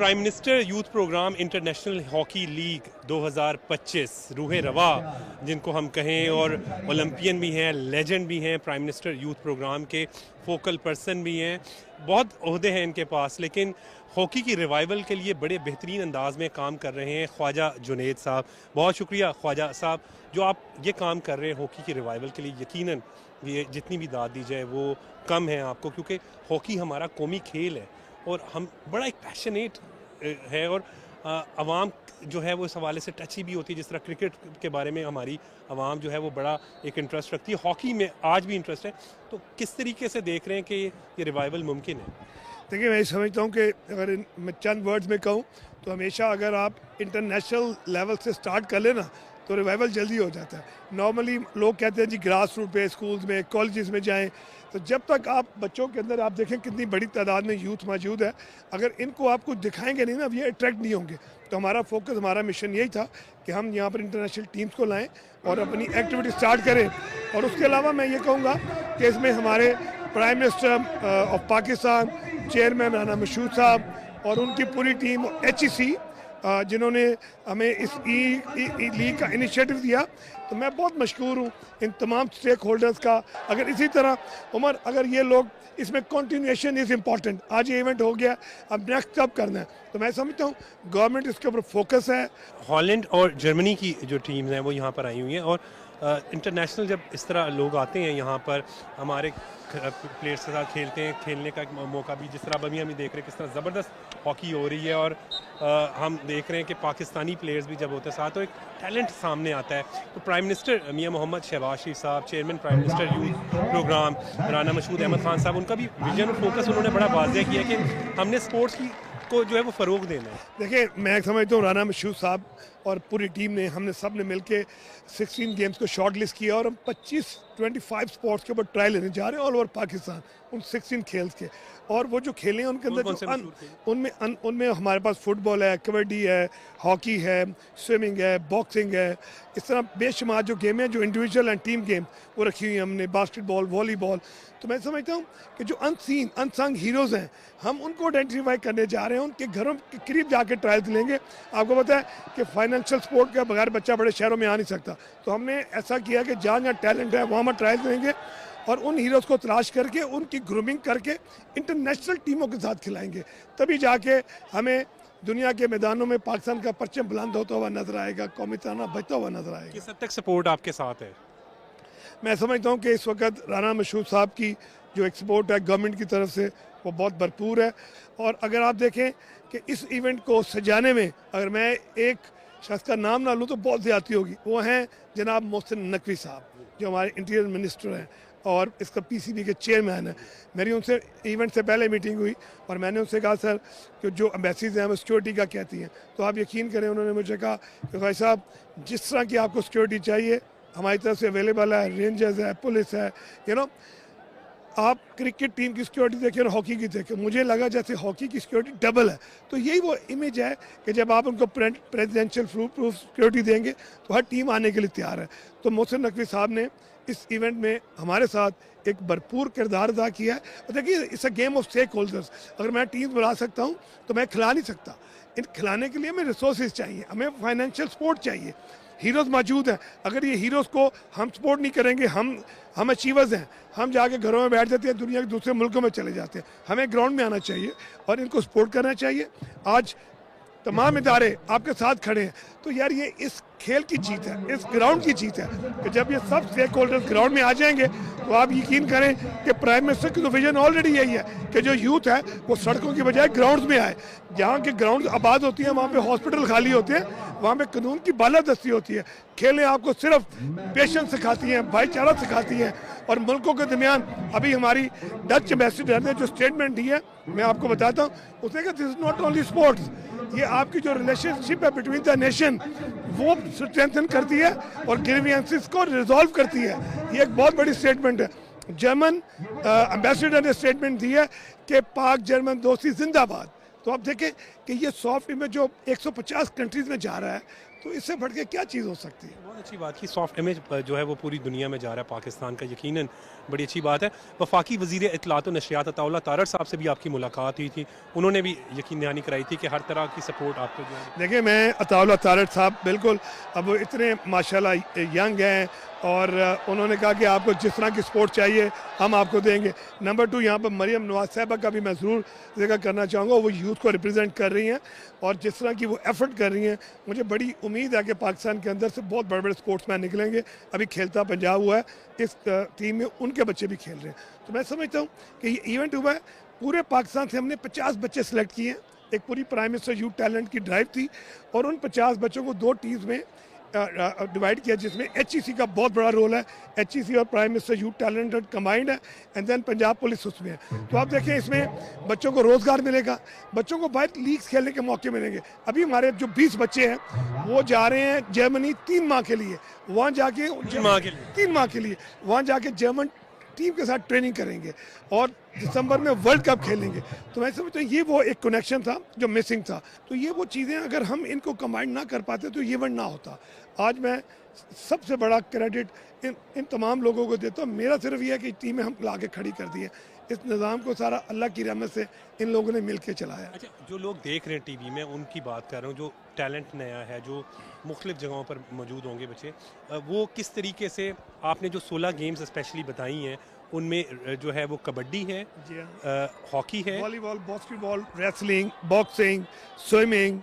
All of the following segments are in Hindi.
Prime minister youth program international hockey league 2025 रूहे रवा जिनको हम कहें, और ओलंपियन भी हैं, लेजेंड भी हैं, प्राइम मिनिस्टर यूथ प्रोग्राम के फोकल पर्सन भी हैं, बहुत ओहदे हैं इनके पास, लेकिन हॉकी की रिवाइवल के लिए बड़े बेहतरीन अंदाज में काम कर रहे हैं ख्वाजा जुनैद साहब। बहुत शुक्रिया ख्वाजा साहब, जो आप ये काम कर रहे हैं हॉकी की रिवाइवल के लिए। यकीनन ये जितनी भी दाद दी जाए वो कम है आपको, क्योंकि हॉकी हमारा कौमी खेल है और हम बड़ा एक पैशनेट है, और आवाम जो है वो इस हवाले से टची भी होती है। जिस तरह क्रिकेट के बारे में हमारी आवाम जो है वो बड़ा एक इंटरेस्ट रखती है, हॉकी में आज भी इंटरेस्ट है। तो किस तरीके से देख रहे हैं कि ये रिवाइवल मुमकिन है? देखिए, मैं समझता हूँ कि अगर मैं चंद वर्ड्स में कहूँ तो हमेशा अगर आप इंटरनेशनल लेवल से स्टार्ट कर लेना तो रिवाइवल जल्दी हो जाता है। नॉर्मली लोग कहते हैं जी ग्रास रूट पे स्कूल्स में कॉलेजेस में जाएं, तो जब तक आप बच्चों के अंदर आप देखें कितनी बड़ी तादाद में यूथ मौजूद है, अगर इनको आप कुछ दिखाएंगे नहीं ना, ये अट्रैक्ट नहीं होंगे। तो हमारा फोकस, हमारा मिशन यही था कि हम यहाँ पर इंटरनेशनल टीम्स को लाएँ और अपनी एक्टिविटी स्टार्ट करें। और उसके अलावा मैं ये कहूँगा कि इसमें हमारे prime minister of Pakistan, chairman Rana Mashhood साहब और उनकी पूरी टीम, HEC जिन्होंने हमें इस लीग का इनिशिएटिव दिया, तो मैं बहुत मशकूर हूँ इन तमाम स्टेक होल्डर्स का। अगर इसी तरह उमर, अगर ये लोग इसमें कंटिन्यूएशन इज़ इम्पॉर्टेंट। आज ये इवेंट हो गया, अब नेक्स्ट कब करना है, तो मैं समझता हूँ गवर्नमेंट इसके ऊपर फोकस है। हॉलैंड और जर्मनी की जो टीम्स हैं वो यहाँ पर आई हुई हैं, और इंटरनेशनल जब इस तरह लोग आते हैं यहाँ पर हमारे प्लेयर्स के साथ खेलते हैं, खेलने का एक मौका भी, जिस तरह अभी हम देख रहे हैं किस तरह ज़बरदस्त हॉकी हो रही है, और हम देख रहे हैं कि पाकिस्तानी प्लेयर्स भी जब होते हैं साथ तो एक टैलेंट सामने आता है। तो प्राइम मिनिस्टर मियां मोहम्मद शहबाज शरीफ साहब, chairman prime minister youth program Rana Mashhood Ahmad Khan साहब, उनका भी विजन और फोकस उन्होंने बड़ा वाज़ेह किया कि हमने स्पोर्ट्स की को जो है वो फ़रोग देना है। देखिए, मैं समझता हूँ राना मशहूद साहब और पूरी टीम ने, हमने सब ने मिलके 16 गेम्स को शॉर्ट लिस्ट किया और हम 25 स्पोर्ट्स के ऊपर ट्रायल लेने जा रहे हैं ऑल ओवर पाकिस्तान, उन 16 खेल्स के। और वो जो खेले हैं उनके अंदर उनमें हमारे पास फुटबॉल है, कबड्डी है, हॉकी है, स्विमिंग है, बॉक्सिंग है, इस तरह बेशुमार जो गेम है, जो इंडिविजुअल एंड टीम गेम वो रखी हुई है हमने, बास्केटबॉल, वॉलीबॉल। तो मैं समझता हूँ कि जो अनसंग हीरोज़ हैं, हम उनको आइडेंटिफाई करने जा रहे हैं, उनके घरों के करीब जाके ट्रायल्स लेंगे। आपको पता है कि फाइनेंशियल सपोर्ट के बगैर बच्चा बड़े शहरों में आ नहीं सकता, तो हमने ऐसा किया कि जहाँ जहाँ टैलेंट है वहाँ हम ट्रायल्स लेंगे और उन हीरोज़ को तलाश करके उनकी ग्रूमिंग करके इंटरनेशनल टीमों के साथ खिलाएंगे। तभी जाके हमें दुनिया के मैदानों में पाकिस्तान का परचम बुलंद होता हुआ नजर आएगा, कौमी ताना बजता हुआ नजर आएगा। किस हद तक सपोर्ट आपके साथ है? मैं समझता हूँ कि इस वक्त राना मशहूद साहब की जो एक सपोर्ट है गवर्नमेंट की तरफ से वो बहुत भरपूर है। और अगर आप देखें कि इस इवेंट को सजाने में अगर मैं एक शख्स का नाम ना लूँ तो बहुत ज़्यादती होगी, वो हैं जनाब मोहसिन नकवी साहब, जो हमारे इंटीरियर मिनिस्टर हैं और इसका PCB के चेयरमैन है। मेरी उनसे इवेंट से पहले मीटिंग हुई और मैंने उनसे कहा सर कि जो एम्बेसीज हैं वो सिक्योरिटी का कहती हैं, तो आप यकीन करें उन्होंने मुझे कहा कि भाई साहब जिस तरह की आपको सिक्योरिटी चाहिए हमारी तरफ से अवेलेबल है, रेंजर्स है, पुलिस है, आप क्रिकेट टीम की सिक्योरिटी देखें और हॉकी की देखें, मुझे लगा जैसे हॉकी की सिक्योरिटी डबल है। तो यही वो इमेज है कि जब आप उनको प्रेसिडेंशियल प्रूफ सिक्योरिटी देंगे तो हर टीम आने के लिए तैयार है। तो मोहसिन नकवी साहब ने इस इवेंट में हमारे साथ एक भरपूर किरदार अदा किया है। और देखिए, it's a game of stake holders. अगर मैं टीम बुला सकता हूँ तो मैं खिला नहीं सकता, इन खिलाने के लिए हमें रिसोर्सेज चाहिए, हमें फाइनेंशियल सपोर्ट चाहिए। हीरोज़ मौजूद हैं, अगर ये हीरोज़ को हम सपोर्ट नहीं करेंगे, हम अचीवर्स हैं, हम जाके घरों में बैठ जाते हैं, दुनिया के दूसरे मुल्कों में चले जाते हैं। हमें ग्राउंड में आना चाहिए और इनको सपोर्ट करना चाहिए। आज तमाम इदारे आपके साथ खड़े हैं, तो यार ये इस खेल की जीत है, इस ग्राउंड की जीत है कि जब ये सब स्टेक होल्डर्स ग्राउंड में आ जाएंगे तो आप यकीन करें कि प्राइम मिनिस्टर की तो विजन ऑलरेडी यही है कि जो यूथ है वो सड़कों की बजाय ग्राउंड्स में आए। जहाँ के ग्राउंड आबाद होती हैं वहाँ पे हॉस्पिटल खाली होते हैं, वहाँ पे कानून की बालादस्ती होती है। खेलें आपको सिर्फ पेशेंस सिखाती हैं, भाईचारा सिखाती हैं। और मुल्कों के दरमियान अभी हमारी डच एम्बेसडर ने जो स्टेटमेंट दी है मैं आपको बताता हूँ, उसने कहा this is not only sports, ये आपकी जो रिलेशनशिप है बिटवीन द नेशन वो स्ट्रेंथन करती है और ग्रीवियंसेस को रिजॉल्व करती है। ये एक बहुत बड़ी स्टेटमेंट है। जर्मन एम्बेसडर ने स्टेटमेंट दी है कि पाक जर्मन दोस्ती जिंदाबाद। तो आप देखें कि ये सॉफ्ट इमेज जो 150 कंट्रीज़ में जा रहा है, तो इससे बढ़ के क्या चीज़ हो सकती है। बहुत अच्छी बात की, सॉफ्ट इमेज जो है वो पूरी दुनिया में जा रहा है पाकिस्तान का, यकीनन बड़ी अच्छी बात है। वफाकी वज़ीर इत्तलात व नशरियात अताउल्लाह तारड़ साहब से भी आपकी मुलाकात हुई थी, उन्होंने भी यकीन दहानी कराई थी कि हर तरह की सपोर्ट आपको जो है। देखिए, मैं अताउल्लाह तारड़ साहब बिल्कुल अब वो इतने माशाल्लाह यंग हैं और उन्होंने कहा कि आपको जिस तरह की सपोर्ट चाहिए हम आपको देंगे। नंबर 2, यहाँ पर मरियम नवाज साहबा का भी मैं ज़रूर जिक्र करना चाहूँगा, वो यूथ को रिप्रेजेंट कर रही हैं और जिस तरह की वो एफर्ट कर रही हैं, मुझे बड़ी उम्मीद है कि पाकिस्तान के अंदर से बहुत बड़े बड़े स्पोर्ट्समैन निकलेंगे। अभी खेलता पंजाब हुआ है, इस टीम में उनके बच्चे भी खेल रहे हैं। तो मैं समझता हूँ कि ये इवेंट हुआ है, पूरे पाकिस्तान से हमने 50 बच्चे सेलेक्ट किए हैं। एक पूरी प्राइम मिनिस्टर यूथ टैलेंट की ड्राइव थी और उन 50 बच्चों को 2 टीम्स में डिवाइड किया, जिसमें HEC का बहुत बड़ा रोल है। HEC और prime minister youth talent combined है एंड देन पंजाब पुलिस उसमें है। तो आप देखें, इसमें बच्चों को रोज़गार मिलेगा, बच्चों को बाहर लीग्स खेलने के मौके मिलेंगे। अभी हमारे जो 20 बच्चे हैं वो जा रहे हैं जर्मनी 3 माह के लिए, वहाँ जाके 3 माह के लिए वहाँ जाके जर्मन टीम के साथ ट्रेनिंग करेंगे और दिसंबर में वर्ल्ड कप खेलेंगे। तो मैं समझता हूँ ये वो एक कनेक्शन था जो मिसिंग था। तो ये वो चीज़ें अगर हम इनको कंबाइन ना कर पाते तो ये इवेंट ना होता। आज मैं सबसे बड़ा क्रेडिट इन तमाम लोगों को देता हूँ। मेरा सिर्फ ये है कि टीमें हम ला के खड़ी कर दी हैं। इस निज़ाम को सारा अल्लाह की रहमत से इन लोगों ने मिल के चलाया। अच्छा, जो लोग देख रहे हैं टीवी में उनकी बात कर रहा हूँ, जो टैलेंट नया है, जो मुख्तलिफ जगहों पर मौजूद होंगे बच्चे, वो किस तरीके से आपने जो 16 गेम्स स्पेशली बताई हैं उनमें जो है वो कबड्डी है, जी हाँ, हॉकी है, volleyball, basketball, wrestling, boxing, swimming,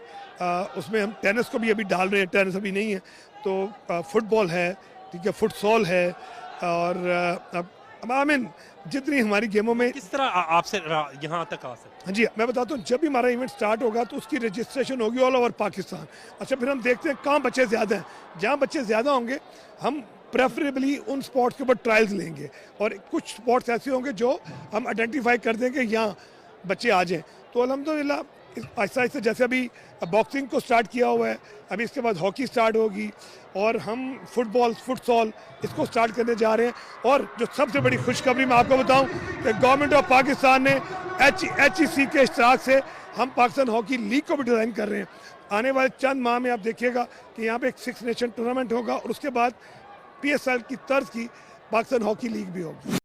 उसमें हम टेनिस को भी अभी डाल रहे हैं, टेनिस अभी नहीं है, तो फुटबॉल है, ठीक है, फुटसॉल है और आमीन जितनी हमारी गेमों में। किस तरह आपसे यहाँ तक आ सकते हैं? हाँ जी, मैं बताता हूँ, जब भी हमारा इवेंट स्टार्ट होगा तो उसकी रजिस्ट्रेशन होगी ऑल ओवर पाकिस्तान। अच्छा, फिर हम देखते हैं कहाँ बच्चे ज़्यादा हैं। जहाँ बच्चे ज़्यादा होंगे हम प्रेफरेबली उन स्पॉट्स के ऊपर ट्रायल्स लेंगे और कुछ स्पॉट्स ऐसे होंगे जो हम आइडेंटिफाई कर देंगे यहाँ बच्चे आ जाएँ। तो अल्हम्दुलिल्लाह आहिस्ता आहिस्ता, जैसे अभी बॉक्सिंग को स्टार्ट किया हुआ है, अभी इसके बाद हॉकी स्टार्ट होगी और हम फुटबॉल, फुटसॉल इसको स्टार्ट करने जा रहे हैं। और जो सबसे बड़ी खुशखबरी मैं आपको बताऊं कि गवर्नमेंट ऑफ पाकिस्तान ने HEC के इश्तराक से हम पाकिस्तान हॉकी लीग को भी डिज़ाइन कर रहे हैं। आने वाले चंद माह में आप देखिएगा कि यहाँ पे एक 6 नेशन टूर्नामेंट होगा और उसके बाद PSL की तर्ज की पाकिस्तान हॉकी लीग भी होगी।